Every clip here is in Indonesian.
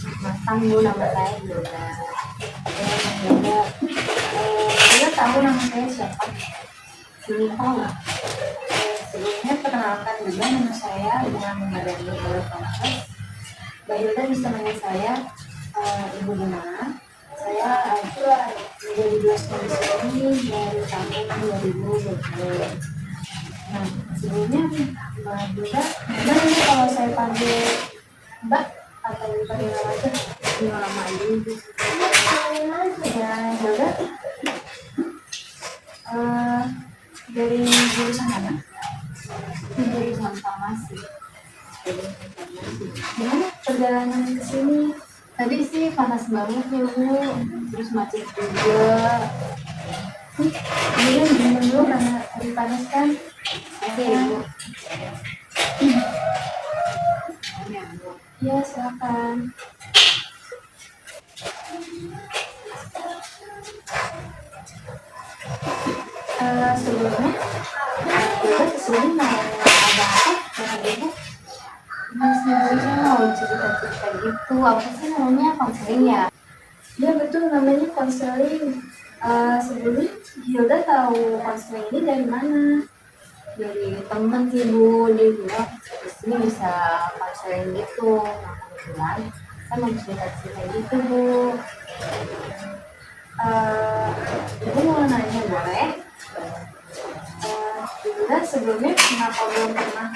Matang Bu, nama saya Yoga. Yoga. Yoga tahu nama saya siapa? Belum tahu nggak? Sebelumnya perkenalkan juga nama saya dengan Madani Oleh. Mbak Hilda bisa manggil saya Ibu Guna. Saya menjadi dosen dari tahun 2020. Nah, sebelumnya Mbak Hilda, gimana nih kalau saya panggil Mbak atau panggil nama aja? Nama aja Ibu. Ya, Hilda dari jurusan mana? Jurusan farmasi. Gimana perjalanan ke sini? Tadi sih panas banget ya Bu, terus macet juga. Ini minum dulu karena tadi panas kan. Oke Bu. Ya silakan. Sebelumnya kita kesini mau ada apa dengan Ibu? Mas Ibu mau cerita-cerita gitu, apa sih namanya, konseling ya? Ya betul, namanya konseling. Sebelumnya Hilda tahu konseling ini dari mana? Dari teman sih Bu, dia bilang disini bisa konseling gitu. Nah kebetulan saya mau cerita-cerita gitu Bu. Ibu mau nanya boleh? Hilda sebelumnya kenapa belum pernah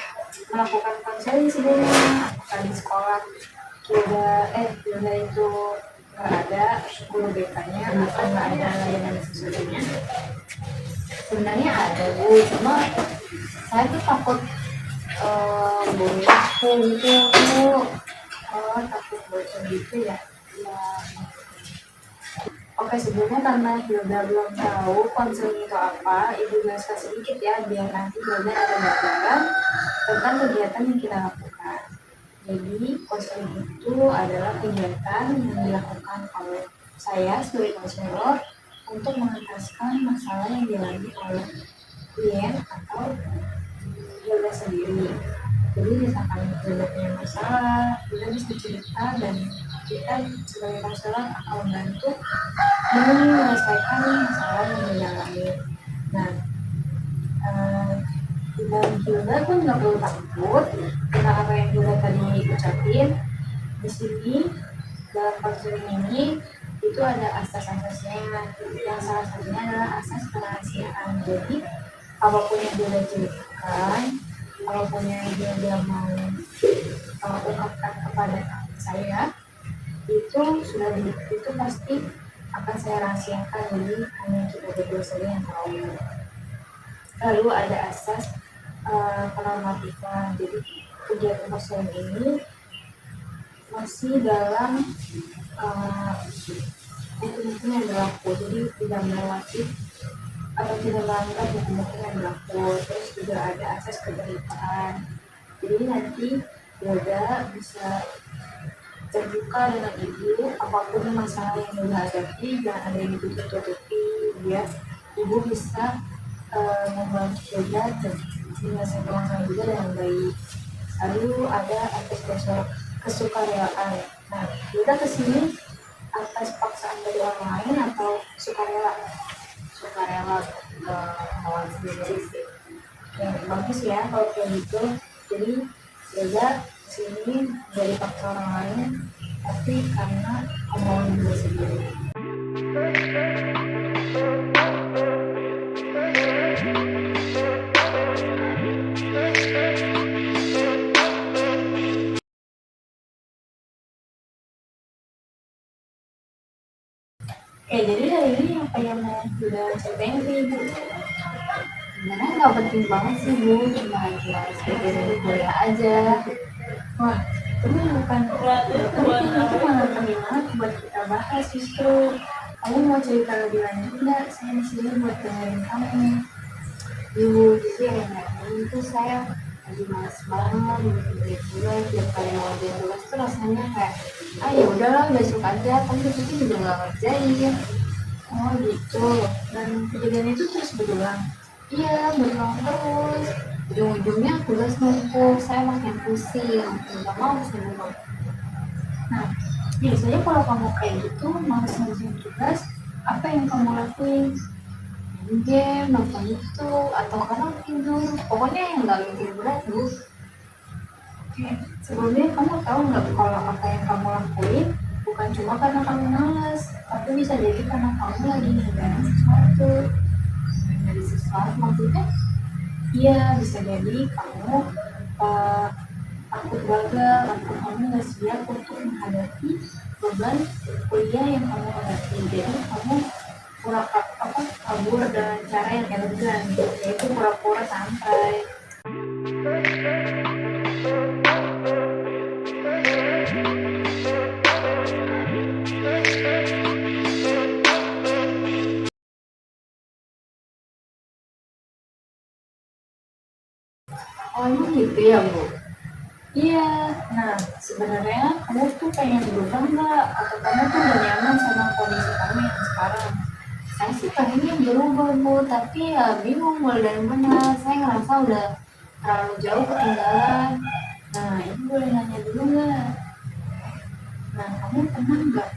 melakukan konseling sebelumnya? Apakah di sekolah Hilda itu nggak ada guru BK-nya atau nggak ada layanan sesuatunya? Sebenarnya ada Bu, cuma saya tuh takut bocor gitu Bu. Takut bocor gitu ya. Oke, sebelumnya karena Hilda belum tahu konseling itu apa, Ibu jelaskan sedikit ya, biar nanti Hilda ada gambaran tentang kegiatan yang kita lakukan. Jadi, konseling itu adalah kegiatan yang dilakukan oleh saya sebagai konselor untuk mengentaskan masalah yang dialami oleh klien atau Hilda sendiri. Jadi, misalkan Hilda punya masalah, Hilda bisa cerita dan kita sebagai konselor akan membantu menyelesaikan masalah yang dialami. Nah, dan Hilda pun nggak perlu takut tentang apa yang Hilda tadi ucapin. Di sini dalam konseling ini itu ada asas-asasnya, yang salah satunya adalah asas kerahasiaan. Jadi apapun yang Hilda ceritakan, apapun yang Hilda mau ungkapkan kepada saya, itu pasti akan saya rahasiakan, jadi hanya kita berdua saja yang tahu. Lalu ada asas penormatifan. Jadi kegiatan konseling ini masih dalam hukum-hukum yang berlaku, jadi tidak melewati atau tidak melanggar hukum-hukum yang berlaku. Terus juga ada asas keterbukaan. Jadi nanti Hilda bisa terbuka dengan Ibu, apapun masalah yang Hilda hadapi, jangan ada yang ditutup-tutupi, biar Ibu bisa membantu Hilda dan menyelesaikan masalah juga dengan baik. Lalu ada atas dasar kesukarelaan. Nah, Hilda kesini atas paksaan dari orang lain atau sukarela? Sukarela melawan sendiri sih. Ya, bagus ya kalau kayak gitu. Jadi Hilda sini dari faktor orang lain, tapi karena kemauan diri sendiri. Jadi dari ini apa yang mau sudah ceritain ke Ibu? Sebenarnya nggak penting banget sih Bu, cuma sebagai kuliah aja. Wah, itu bukan itu malah terminat buat kita bahas justru. Kamu mau cerita lebih lanjut nggak? Saya di sini buat dengerin kamu. Ibu, jadi yang itu saya lagi malas banget bikin tugas, tiap kali mau ngerjain tugas tuh rasanya kayak ya udahlah besok aja, kan besoknya juga nggak ngerjain. Oh gitu. Dan kejadian itu terus berulang? Iya, berulang terus. Ujung-ujungnya tugas numpuk, saya makin pusing, nggak mau sih. Nah, Biasanya kalau kamu kayak gitu, males ngerjain tugas, apa yang kamu lakuin? Main game, nonton YouTube, atau kadang tidur. Pokoknya yang nggak mikir berat, Bu. Oke, sebelumnya kamu tahu nggak kalau apa yang kamu lakuin bukan cuma karena kamu malas, tapi bisa jadi karena kamu lagi ngerjain sesuatu. Dari sesuatu maksudnya, iya bisa jadi kamu uh, takut gagal atau kamu nggak siap untuk menghadapi beban kuliah yang kamu hadapi. Jadi kamu kabur dengan cara yang elegan, yaitu pura-pura santai. Oh emang gitu ya Bu? Iya, nah sebenarnya kamu tuh pengen berubah nggak? Atau kamu tuh udah nyaman sama kondisi kamu yang sekarang? Saya sih pengennya berubah Bu, tapi ya bingung mulai dari mana. Saya ngerasa udah terlalu jauh ketinggalan. Nah ini boleh nanya dulu nggak? Nah kamu pernah nggak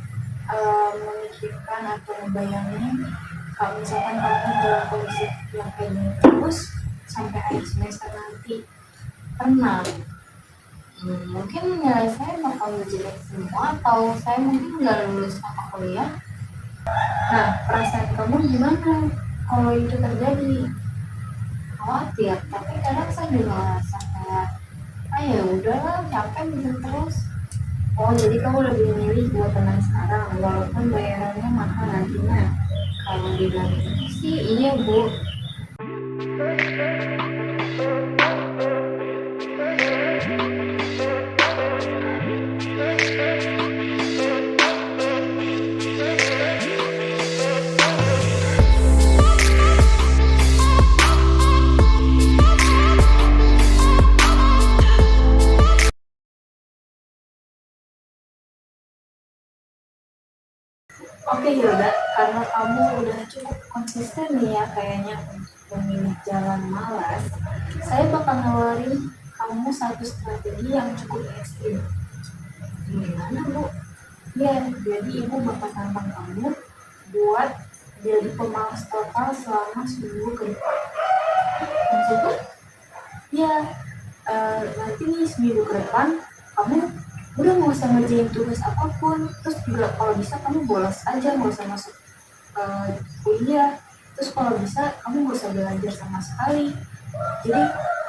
memikirkan atau membayangin kalau misalkan kamu dalam kondisi yang kayak gini terus sampai akhir semester nanti? Pernah? Mungkin nilai saya bakal jelek semua atau saya mungkin nggak lulus sama kuliah. Nah, perasaan kamu gimana kalau itu terjadi? Khawatir, tapi kadang saya juga ngerasa kayak, ya udahlah, capek gitu terus. Oh, jadi kamu lebih memilih buat tenang sekarang, walaupun bayarannya mahal nantinya. Kalau dibilang itu sih, iya Bu. Oke Hilda, karena kamu udah cukup konsisten nih ya kayaknya untuk memilih jalan malas, saya bakal nawarin kamu satu strategi yang cukup ekstrim. Gimana Bu? Ya, jadi ibu bakal tantang kamu buat jadi pemalas total selama seminggu ke depan. Maksudnya? Ya, nanti nih seminggu ke depan kamu udah nggak usah ngerjain tugas apapun, terus juga kalau bisa kamu bolos aja, nggak usah masuk kuliah, terus kalau bisa kamu nggak usah belajar sama sekali. Jadi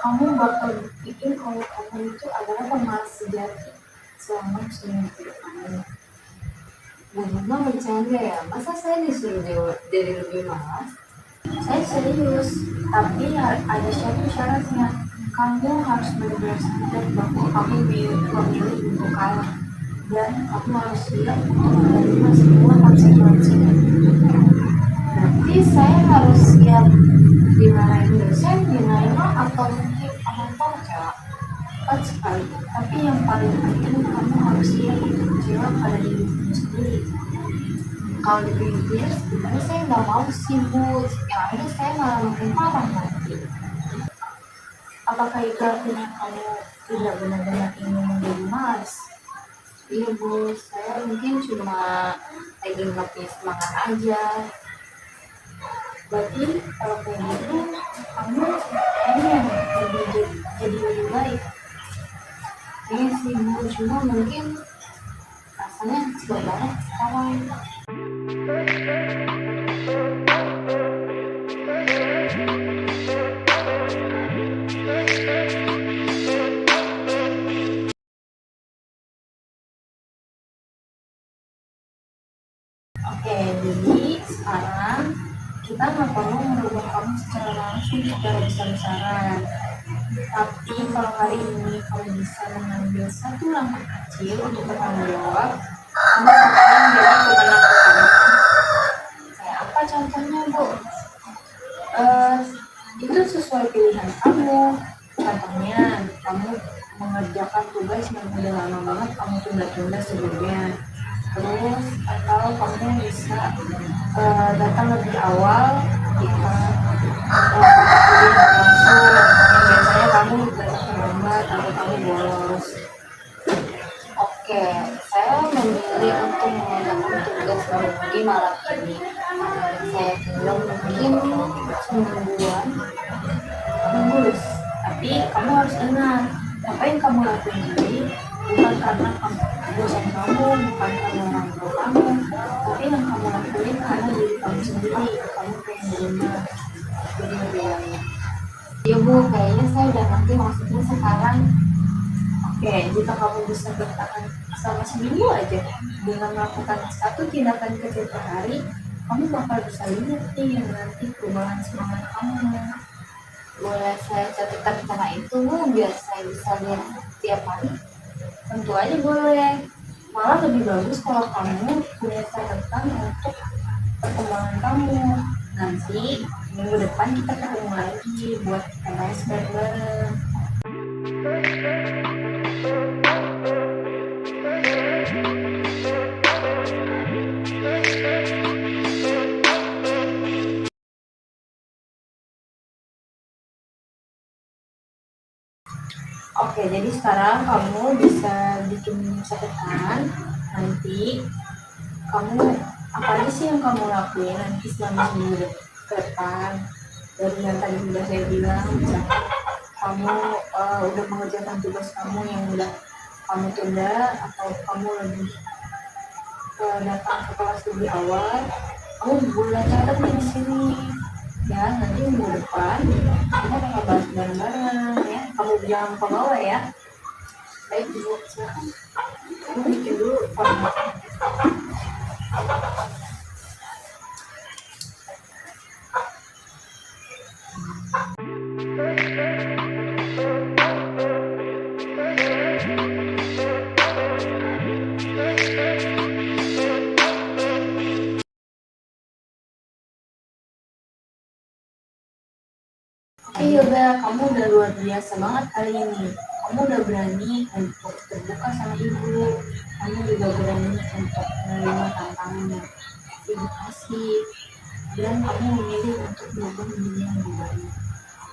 kamu bakal bikin kalau kamu itu adalah pemalas sejati selama seminggu ke depan. Nah, Mama bercanda ya, masa saya disuruh jadi lebih malas? Saya serius, tapi ada satu syaratnya. Kamu harus benar-benar sadar bahwa kamu memilih untuk kalah, dan kamu harus siap untuk menerima semua konsekuensinya. Berarti saya harus siap dimarahin dosen, dinilai atau mungkin aman pajak. Cepat sekali. Tapi yang paling penting kamu harus siap untuk kecewa pada diri kamu sendiri. Kalau dipikir, sebenarnya saya nggak mau sih Bu, yang ada saya malah makin parah nanti. Apakah itu artinya kamu tidak benar-benar ingin menjadi malas? Iya Bu, saya mungkin cuma lagi nggak punya semangat aja. Berarti kalau kayak gitu, kamu pengen jadi lebih baik. Iya sih Bu, cuma mungkin rasanya kecil banget sekarang. Oke, jadi sekarang kita nggak perlu merubah kamu secara langsung secara besar-besaran. Tapi kalau hari ini kamu bisa mengambil satu langkah kecil untuk bertanggung jawab, kamu akan menjadi pemenang utama. Kayak apa contohnya Bu? Itu sesuai pilihan kamu. Contohnya, kamu mengerjakan tugas yang udah lama banget kamu tunda-tunda sebelumnya. Terus, atau kamu bisa datang lebih awal jika kuliah langsung. Yang biasanya kamu datang terlambat atau kamu bolos. Oke, saya memilih untuk mengerjakan tugas di malam ini. Saya bilang mungkin semingguan. Bagus, tapi kamu harus ingat apa yang kamu lakuin ini bukan karena kamu bosan kamu, bukan karena orang tua kamu, tapi yang kamu lakuin karena diri kamu sendiri. Kamu pengen di rumah, jadi lebih enak. Ya Bu, kayaknya saya udah ngerti maksudnya sekarang. Oke, jika kamu bisa bertahan selama seminggu aja dengan melakukan satu tindakan kecil per hari, kamu bakal bisa lihat nih yang nanti perubahan semangat kamu. Boleh saya catatkan cara itu Bu, biar saya bisa lihat tiap hari? Tentu aja boleh. Malah lebih bagus kalau kamu punya catatan untuk perkembangan kamu. Nanti minggu depan kita ketemu lagi buat MTS bareng-bareng. Oke, jadi sekarang kamu bisa bikin catatan. Nanti kamu apa aja sih yang kamu lakuin nanti selama seminggu ke depan, dari yang tadi sudah saya bilang, misalkan kamu udah mengerjakan tugas kamu yang udah kamu tunda, atau kamu lebih datang ke kelas lebih awal. Kamu boleh catat nih di sini ya, nanti minggu depan kita bakal bahas bareng-bareng ya. Kamu jangan lupa bawa ya. Baik Bu, silakan kamu bikin dulu format. Oke Yoga, kamu udah luar biasa banget kali ini. Kamu udah berani untuk terbuka sama ibu. Kamu juga berani untuk menerima tantangannya. Ibu kasih. Dan kamu memilih untuk berubah menjadi yang lebih baik.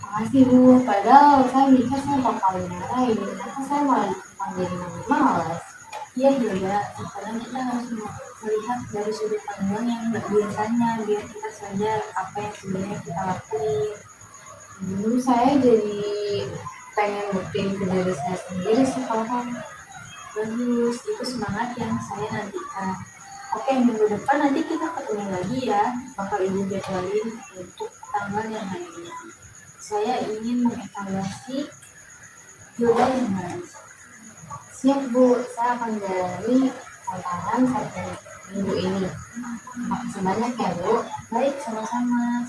Makasih Bu, padahal saya mikir saya bakal dimarahin, ternyata saya malah dipanggil malas. Iya Yoga, kadang kita harus melihat dari sudut pandang yang nggak biasanya, biar kita sadar apa yang sebenarnya kita lakuin. Dulu saya jadi pengen buktiin ke diri saya sendiri sekarang. Bagus, itu semangat yang saya nantikan. Oke, minggu depan nanti kita ketemu lagi ya. Bakal ibu jadwalin untuk tanggal yang lainnya. Saya ingin mengevaluasi yoga yang baik. Siap Bu, saya akan jalani tantangan satu minggu ini. Makasih banyak ya Bu. Baik, sama-sama.